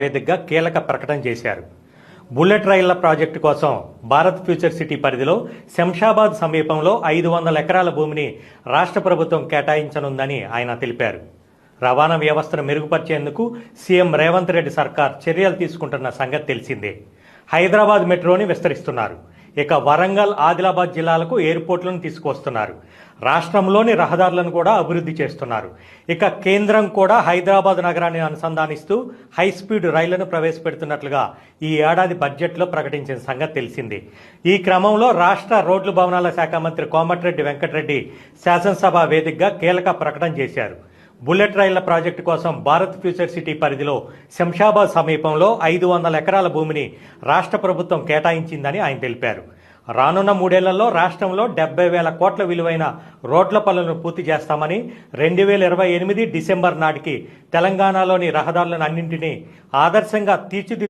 వేదికగా కీలక ప్రకటన చేశారు. బుల్లెట్ రైళ్ల ప్రాజెక్టు కోసం భారత్ ఫ్యూచర్ సిటీ పరిధిలో శంషాబాద్ సమీపంలో 500 ఎకరాల భూమిని రాష్ట్ర ప్రభుత్వం కేటాయించనుందని ఆయన తెలిపారు. రవాణా వ్యవస్థను మెరుగుపరిచేందుకు సీఎం రేవంత్ రెడ్డి సర్కార్ చర్యలు తీసుకుంటున్న సంగతి తెలిసిందే. హైదరాబాద్ మెట్రోని విస్తరిస్తున్నారు. ఇక వరంగల్, ఆదిలాబాద్ జిల్లాలకు ఎయిర్పోర్ట్లను తీసుకువస్తున్నారు. రాష్ట్రంలోని రహదారులను కూడా అభివృద్ధి చేస్తున్నారు. ఇక కేంద్రం కూడా హైదరాబాద్ నగరాన్ని అనుసంధానిస్తూ హైస్పీడ్ రైళ్లను ప్రవేశపెడుతున్నట్లుగా ఈ ఏడాది బడ్జెట్లో ప్రకటించిన సంగతి తెలిసిందే. ఈ క్రమంలో రాష్ట్ర రోడ్లు భవనాల శాఖ మంత్రి కోమటిరెడ్డి వెంకటరెడ్డి శాసనసభ వేదికగా కీలక ప్రకటన చేశారు. బుల్లెట్ రైళ్ల ప్రాజెక్టు కోసం భారత్ ఫ్యూచర్ సిటీ పరిధిలో శంషాబాద్ సమీపంలో 500 ఎకరాల భూమిని రాష్ట్ర ప్రభుత్వం కేటాయించిందని ఆయన తెలిపారు. రానున్న 3 ఏళ్లలో రాష్ట్రంలో 70,000 కోట్ల విలువైన రోడ్ల పనులను పూర్తి చేస్తామని, 2028 డిసెంబర్ నాటికి తెలంగాణలోని రహదారులను అన్నింటినీ ఆదర్శంగా తీర్చిదిద్దు